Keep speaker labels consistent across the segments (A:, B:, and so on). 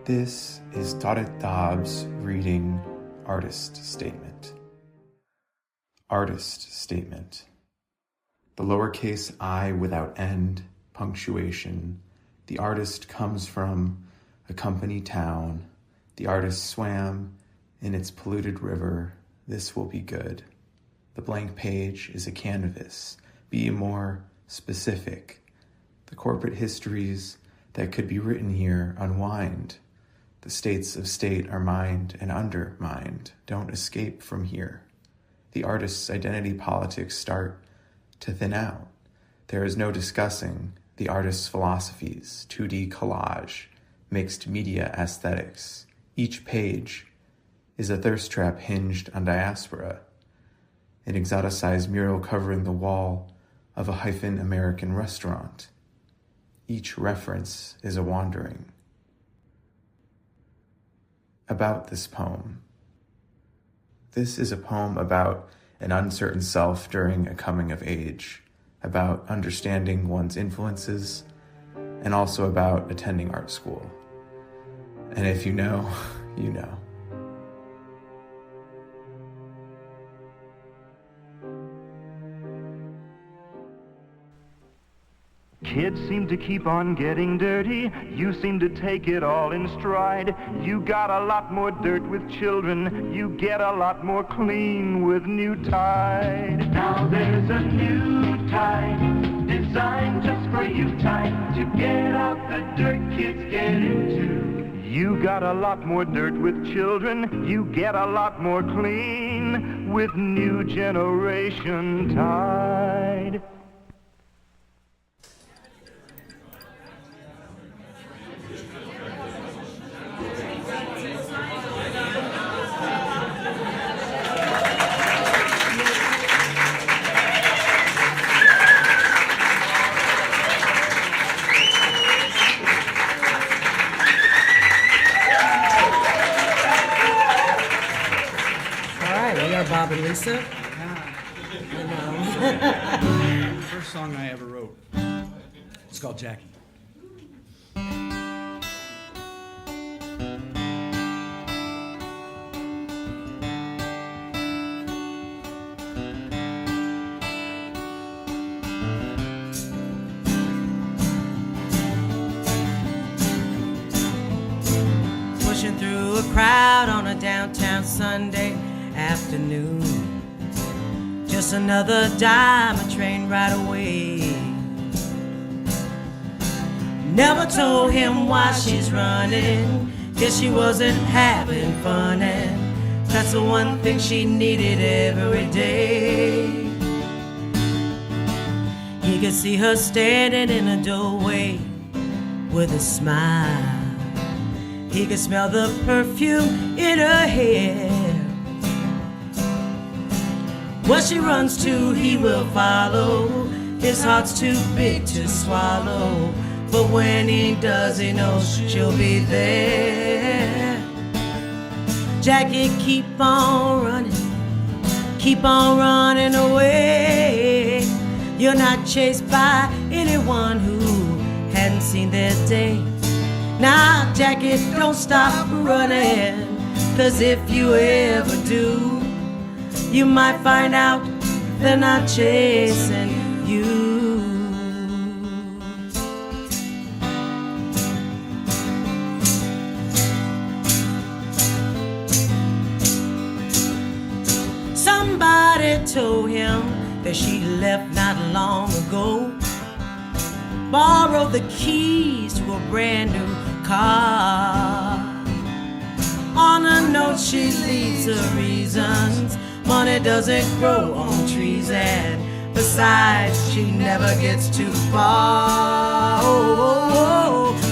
A: This is Dotted Dobbs reading Artist Statement. Artist Statement. The lowercase I without end, punctuation. The artist comes from a company town. The artist swam in its polluted river. This will be good. The blank page is a canvas. Be more specific. The corporate histories that could be written here unwind. The states of state are mined and undermined. Don't escape from here. The artist's identity politics start to thin out. There is no discussing the artist's philosophies, 2D collage, mixed media aesthetics. Each page is a thirst trap hinged on diaspora, an exoticized mural covering the wall of a American restaurant. Each reference is a wandering. About this poem. This is a poem about an uncertain self during a coming of age, about understanding one's influences, and also about attending art school. And if you know, you know.
B: Kids seem to keep on getting dirty. You seem to take it all in stride. You got a lot more dirt with children. You get a lot more clean with new Tide. Now there's a new Tide, designed just for you, Tide, to get out the dirt kids get into. You got a lot more dirt with children. You get a lot more clean with new generation Tide.
C: Bob and Lisa.
D: First song I ever wrote. It's called Jackie.
C: Pushing through a crowd on a downtown Sunday afternoon. Just another dime, a train ride away. Never told him why she's running. Guess she wasn't having fun, and that's the one thing she needed every day. He could see her standing in a doorway with a smile. He could smell the perfume in her hair. Where she runs to, he will follow. His heart's too big to swallow, but when he does, he knows she'll be there. Jackie, keep on running away. You're not chased by anyone who hadn't seen their day. Now, Jackie, don't stop running, 'cause if you ever do, you might find out they're not chasing you. Somebody told him that she left not long ago. Borrowed the keys to a brand new car. On a note she leaves her reasons. Money doesn't grow on trees, and besides, she never gets too far.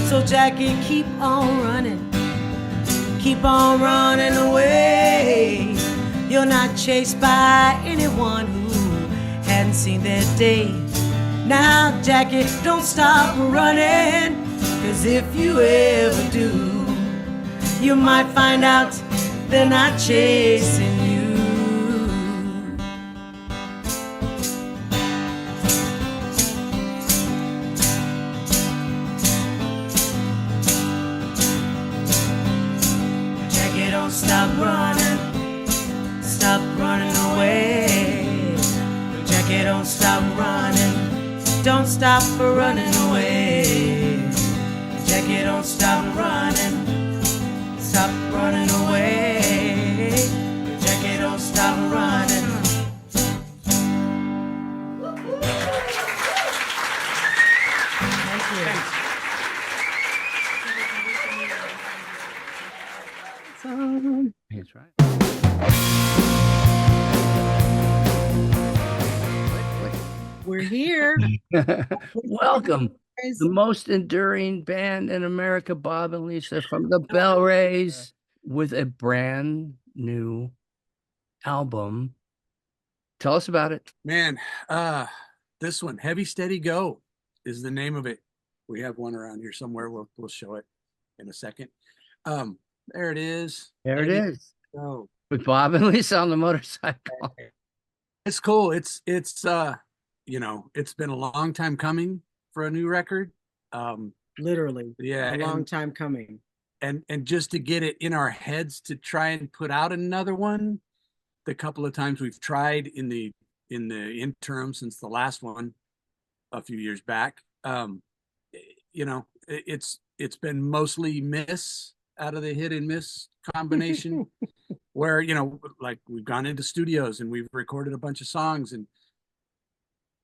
C: So Jackie, keep on running away. You're not chased by anyone who hadn't seen their day. Now, Jackie, don't stop running, 'cause if you ever do, you might find out they're not chasing you. stop running away. Jackie, don't stop running. Don't stop for running away. Jackie, don't stop running. Stop running away. Jackie, don't stop running. Thank you.
E: That's right.
C: We're here.
E: Welcome, the most enduring band in America, Bob and Lisa from the BellRays, with a brand new album. Tell us about it.
D: Man, this one, Heavy Steady Go, is the name of it. We have one around here somewhere. We'll show it in a second. There it is.
E: There it
D: Heavy
E: is.
D: Go.
E: With Bob and Lisa on the motorcycle.
D: It's cool. It's you know, it's been a long time coming for a new record.
C: Literally.
D: Yeah,
C: A long time coming.
D: and just to get it in our heads to try and put out another one, the couple of times we've tried in the interim since the last one a few years back, you know, it's been mostly miss out of the hit and miss combination. Where, you know, like we've gone into studios and we've recorded a bunch of songs, and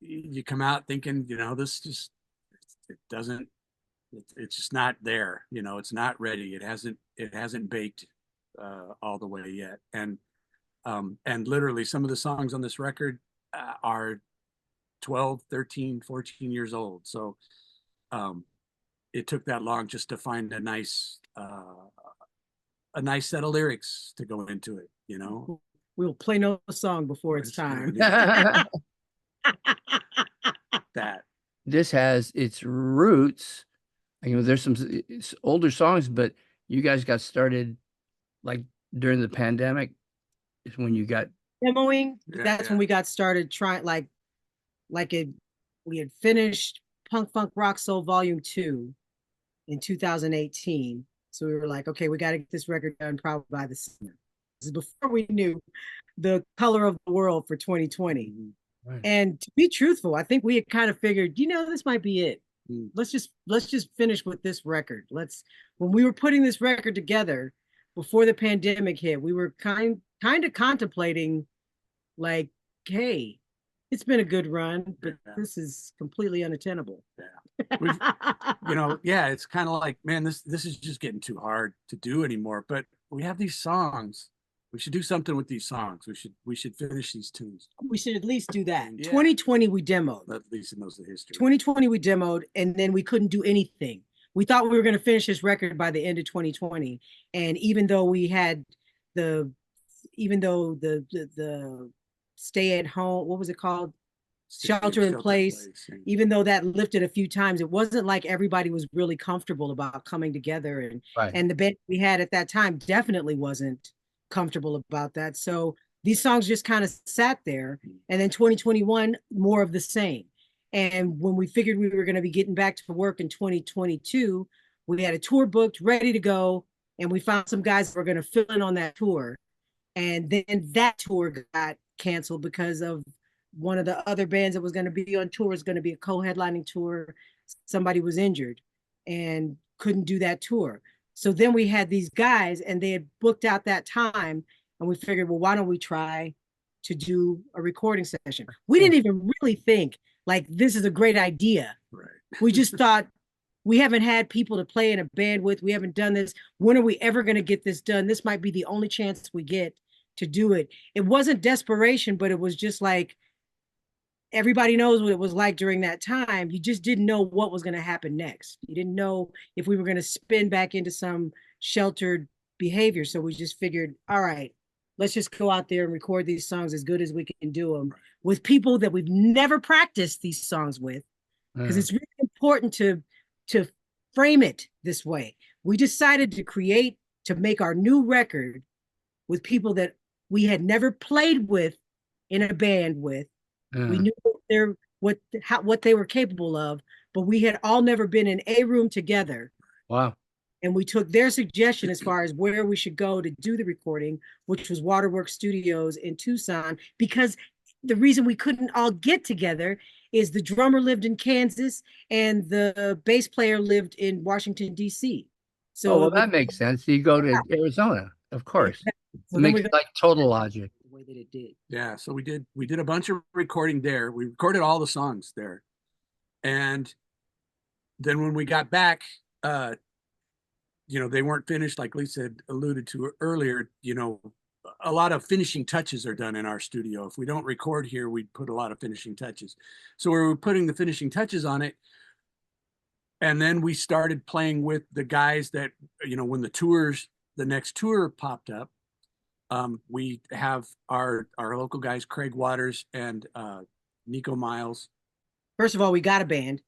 D: you come out thinking, you know, this just, it doesn't, it's just not there, you know, it's not ready. It hasn't baked all the way yet. And literally some of the songs on this record are 12, 13, 14 years old. So it took that long just to find a nice set of lyrics to go into it, you know.
C: We'll play no song before it's time.
D: That
E: This has its roots. You know, there's some older songs, but you guys got started like during the pandemic is when you got
C: Demoing.
D: Yeah,
C: That's when we got started trying, we had finished Punk Funk Rock Soul Volume 2 in 2018. So we were like, okay, we got to get this record done probably by the summer. This is before we knew the color of the world for 2020.
E: Right.
C: And to be truthful, I think we had kind of figured, you know, this might be it. Let's just finish with this record. When we were putting this record together before the pandemic hit, we were kind of contemplating like, hey, it's been a good run, but this is completely unattainable.
D: You know, yeah, it's kind of like, man, this is just getting too hard to do anymore. But we have these songs. We should do something with these songs. We should finish these tunes.
C: We should at least do that.
D: Yeah.
C: 2020 we demoed.
D: At least knows the history.
C: 2020 we demoed, and then we couldn't do anything. We thought we were going to finish this record by the end of 2020, and even though the stay at home, what was it called? Shelter in place. Even though that lifted a few times, it wasn't like everybody was really comfortable about coming together, and
E: Right.
C: and the band we had at that time definitely wasn't comfortable about that. So these songs just kind of sat there, and then 2021 more of the same. And when we figured we were going to be getting back to work in 2022, we had a tour booked, ready to go, and we found some guys that were going to fill in on that tour. And then that tour got canceled because of one of the other bands that was going to be on tour was going to be a co-headlining tour. Somebody was injured and couldn't do that tour. So then we had these guys, and they had booked out that time, and we figured, well, why don't we try to do a recording session? We didn't even really think like this is a great idea.
D: Right.
C: We just thought, we haven't had people to play in a band with. We haven't done this. When are we ever going to get this done? This might be the only chance we get to do it. It wasn't desperation, but it was just like, everybody knows what it was like during that time. You just didn't know what was going to happen next. You didn't know if we were going to spin back into some sheltered behavior. So we just figured, all right, let's just go out there and record these songs as good as we can do them with people that we've never practiced these songs with. Because it's really important to frame it this way. We decided to make our new record with people that we had never played with in a band with. We knew what they were capable of, but we had all never been in a room together.
E: Wow.
C: And we took their suggestion as far as where we should go to do the recording, which was Waterworks Studios in Tucson, because the reason we couldn't all get together is the drummer lived in Kansas and the bass player lived in Washington, D.C. So
E: oh, well, that makes sense. You go to Arizona, of course.
C: So
E: It makes like total logic.
C: The way that it did.
D: Yeah, so we did a bunch of recording there. We recorded all the songs there. And then when we got back, they weren't finished, like Lisa had alluded to earlier. A lot of finishing touches are done in our studio. If we don't record here, we put a lot of finishing touches. So we were putting the finishing touches on it. And then we started playing with the guys that, when the next tour popped up, we have our local guys, Craig Waters and Nico Miles.
C: First of all, we got a band.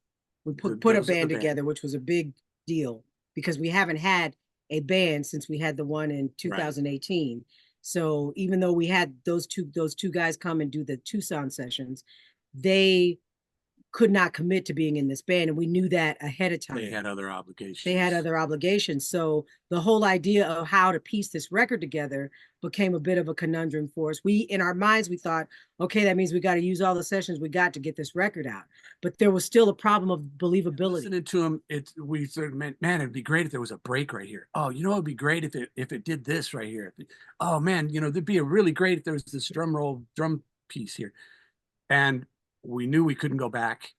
C: We put a band together, which was a big deal because we haven't had a band since we had the one in 2018. Right. So even though we had those two guys come and do the Tucson sessions, they could not commit to being in this band, and we knew that ahead of time.
D: They had other obligations.
C: So the whole idea of how to piece this record together became a bit of a conundrum for us. In our minds, we thought, okay, that means we got to use all the sessions we got to get this record out. But there was still a problem of believability.
D: Listening to him, we sort of meant, man, it'd be great if there was a break right here. Oh, it'd be great if it did this right here. Oh man, there'd be a really great if there was this drum piece here. And we knew we couldn't go back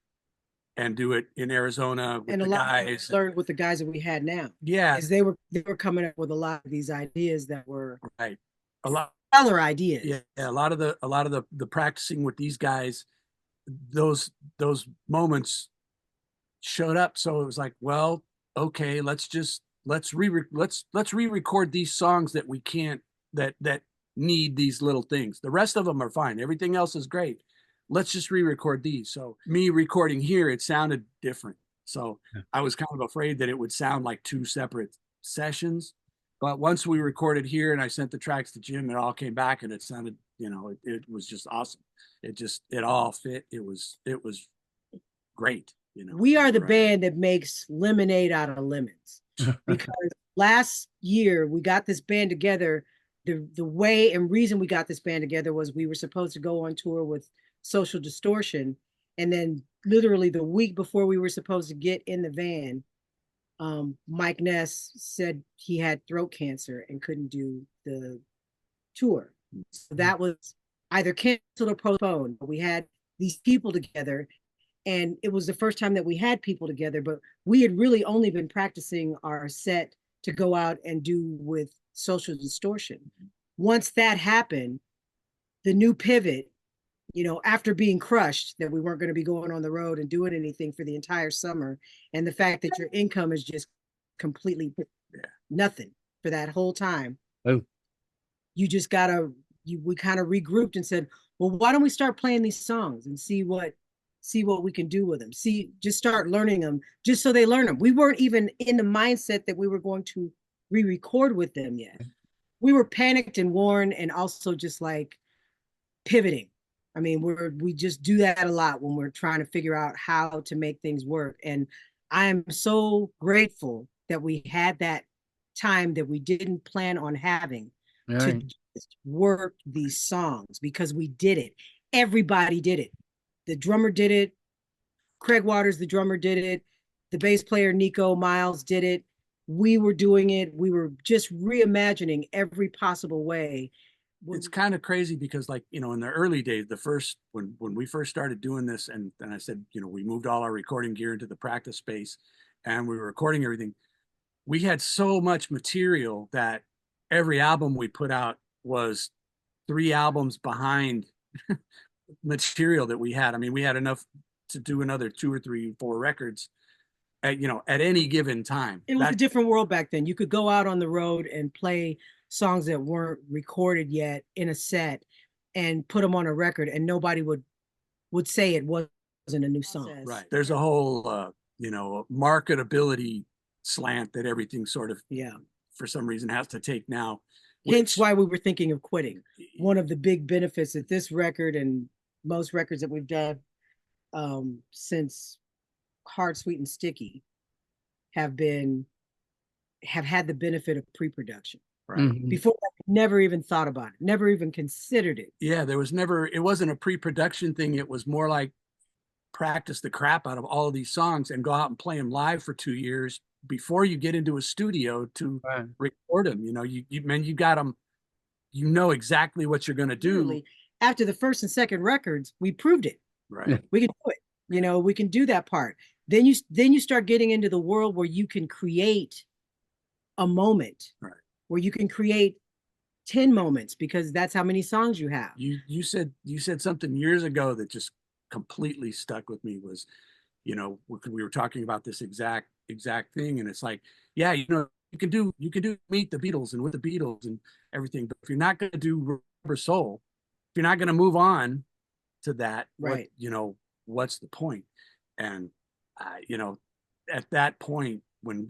D: and do it in Arizona with the guys.
C: Learned with the guys that we had now.
D: Yeah,
C: because they were coming up with a lot of these ideas that were
D: right. A lot
C: other ideas.
D: Yeah, a lot of the practicing with these guys, those moments showed up. So it was like, well, okay, let's re-record these songs that we can't that need these little things. The rest of them are fine. Everything else is great. Let's just re-record these. So me recording here, it sounded different. So I was kind of afraid that it would sound like two separate sessions. But once we recorded here and I sent the tracks to Jim, it all came back and it sounded, it was just awesome. It all fit. It was great.
C: We are the band that makes lemonade out of lemons. Because last year we got this band together. The way and reason we got this band together was we were supposed to go on tour with Social Distortion, and then literally the week before we were supposed to get in the van, Mike Ness said he had throat cancer and couldn't do the tour. So that was either canceled or postponed. We had these people together, and it was the first time that we had people together, but we had really only been practicing our set to go out and do with Social Distortion. Once that happened, the new pivot, after being crushed that we weren't going to be going on the road and doing anything for the entire summer, and the fact that your income is just completely nothing for that whole time.
E: Oh.
C: You just we kind of regrouped and said, well, why don't we start playing these songs and see what we can do with them? Just start learning them just so they learn them. We weren't even in the mindset that we were going to re-record with them yet. We were panicked and worn, and also just like pivoting. I mean, we just do that a lot when we're trying to figure out how to make things work. And I am so grateful that we had that time that we didn't plan on having to just work these songs, because we did it. Everybody did it. The drummer did it. Craig Waters, the drummer, did it. The bass player, Nico Miles, did it. We were doing it. We were just reimagining every possible way.
D: It's kind of crazy because, like, in the early days, when we first started doing this, and I said, we moved all our recording gear into the practice space and we were recording everything. We had so much material that every album we put out was 3 albums behind material that we had. I mean, we had enough to do another 2 or 3, 4 records at any given time.
C: It was a different world back then. You could go out on the road and play songs that weren't recorded yet in a set and put them on a record, and nobody would say it wasn't a new song.
D: Right. There's a whole marketability slant that everything sort of for some reason has to take now.
C: Hence why we were thinking of quitting. One of the big benefits that this record and most records that we've done since Hard, Sweet, and Sticky have been have had the benefit of pre-production.
D: Right.
E: Mhm.
C: Before, I never even thought about it, never even considered it.
D: Yeah, it wasn't a pre-production thing. It was more like practice the crap out of all of these songs and go out and play them live for 2 years before you get into a studio to
E: Right.
D: record them. You know, you got them, you know exactly what you're going to do.
C: Literally, after the first and second records, we proved it.
D: Right.
C: We can do it. You know, we can do that part. Then you start getting into the world where you can create a moment,
D: Right.
C: where you can create 10 moments, because that's how many songs you have.
D: You said something years ago that just completely stuck with me was, you know, we were talking about this exact thing, and it's like, yeah, you know, you can do Meet the Beatles and With the Beatles and everything, but if you're not going to do Rubber Soul, if you're not going to move on to that,
C: Right.
D: you know, what's the point? And you know, at that point, when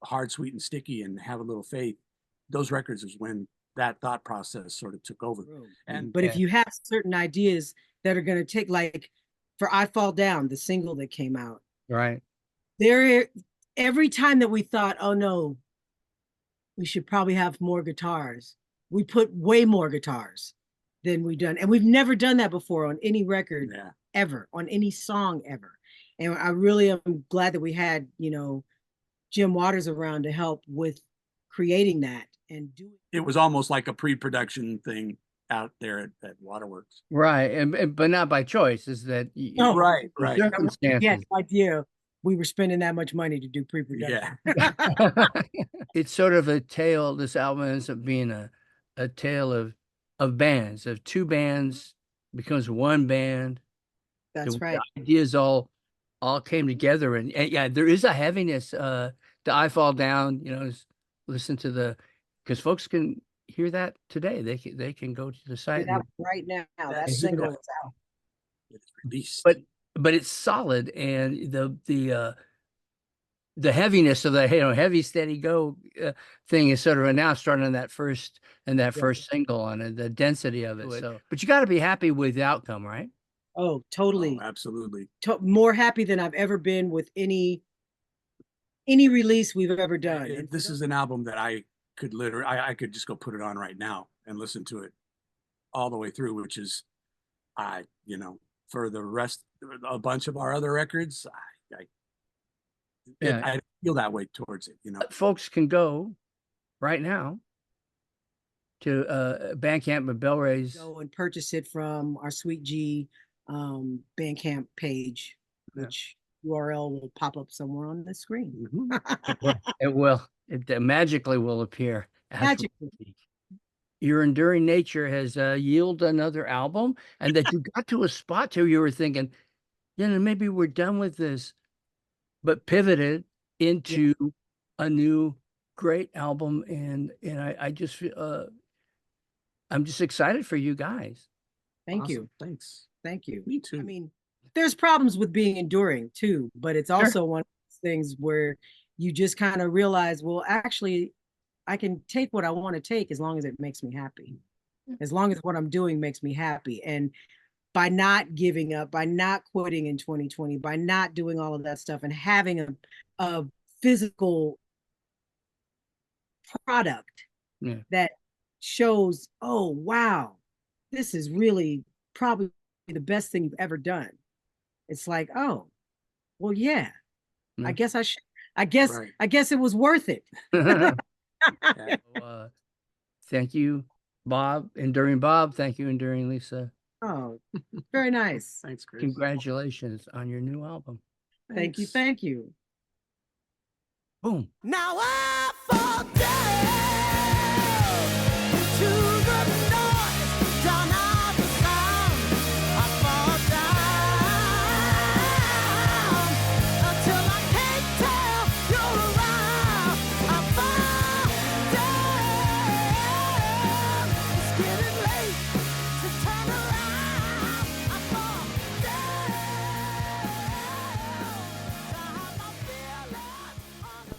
D: Hard, Sweet, and Sticky and Have a Little Faith, those records is when that thought process sort of took over. And
C: But if you have certain ideas that are going to take, like for I Fall Down, the single that came out,
E: Right.
C: every time that we thought, oh no, we should probably have more guitars, we put way more guitars than we've done. And we've never done that before on any record ever, on any song ever. And I really am glad that we had, you know, Jim Waters around to help with creating that and doing
D: it. Was almost like a pre-production thing out there at Waterworks.
E: Right. But not by choice, is that
D: right.
E: circumstances.
C: Yeah, idea we were spending that much money to do pre-production.
D: Yeah.
E: It's sort of a tale. This album ends up being a tale of bands, of two bands becomes one band.
C: That's right.
E: The ideas all came together, and yeah, there is a heaviness. The I Fall Down, you know, listen to because folks can hear that today. They can go to the site
C: right now. That single is out.
D: It's released.
E: But it's solid, and the heaviness of the heavy steady go thing is sort of announced starting on that first single on it, the density of it. So, but you got to be happy with the outcome, right?
C: Oh, totally.
D: Oh, absolutely.
C: More happy than I've ever been with any release we've ever done.
D: This is an album that I could literally, I could just go put it on right now and listen to it all the way through, which is, you know, for the rest, a bunch of our other records, I feel that way towards it, you know.
E: Folks can go right now to Bandcamp and BellRays.
C: Go and purchase it from our Sweet G Bandcamp page, which URL will pop up somewhere on the screen.
E: It will. It magically will appear.
C: Magically.
E: Your enduring nature has yielded another album, and that you got to a spot where you were thinking, you know, maybe we're done with this, but pivoted into a new great album, and I just feel I'm just excited for you guys.
C: Thank you.
D: Thanks.
C: Thank you.
D: Me too.
C: I mean, there's problems with being enduring too, but it's also one of those things where you just kind of realize, well, actually, I can take what I want to take as long as it makes me happy, as long as what I'm doing makes me happy. And by not giving up, by not quitting in 2020, by not doing all of that stuff and having a physical product that shows, oh, wow, this is really probably the best thing you've ever done. It's like, oh, well, yeah, I guess I should. I guess it was worth it.
E: Thank you, Bob. Enduring Bob. Thank you, Enduring Lisa.
C: Oh, very nice.
D: Thanks, Chris.
E: Congratulations on your new album.
C: Thank you. Thank you.
E: Boom.
F: Now I fall down to the noise, drown out the sound. I fall down until I can't tell you're around. I fall down. It's getting late to turn around. I fall down. I have my feelings on the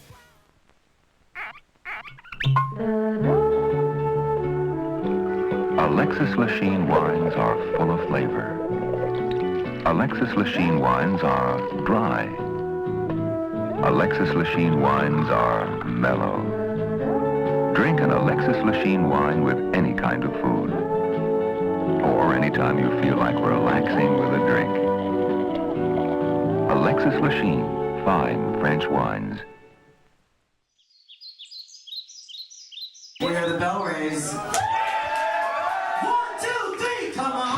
G: Alexis Lachine wines are full of flavor. Alexis Lachine wines are dry, Alexis Lachine wines are mellow. Drink an Alexis Lachine wine with any kind of food. Or anytime you feel like relaxing with a drink. Alexis Lachine, fine French wines.
C: We're the BellRays. 1, 2, 3, come on.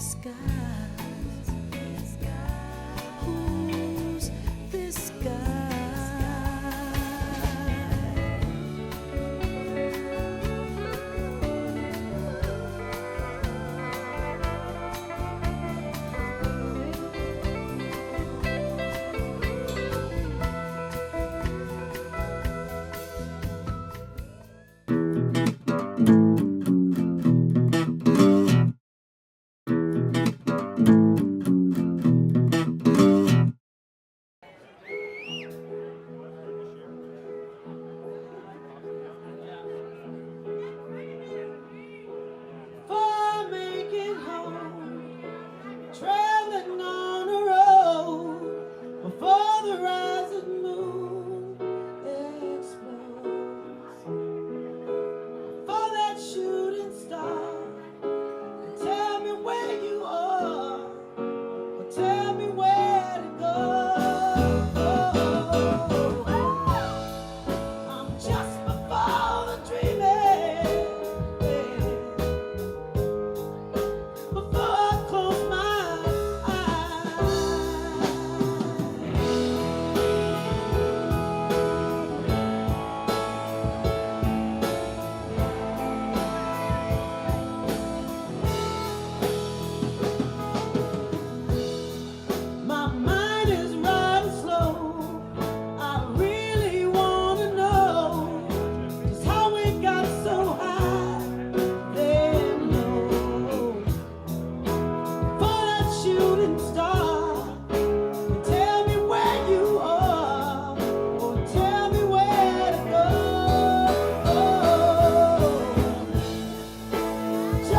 F: skies. Ooh.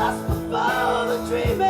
F: just before the dream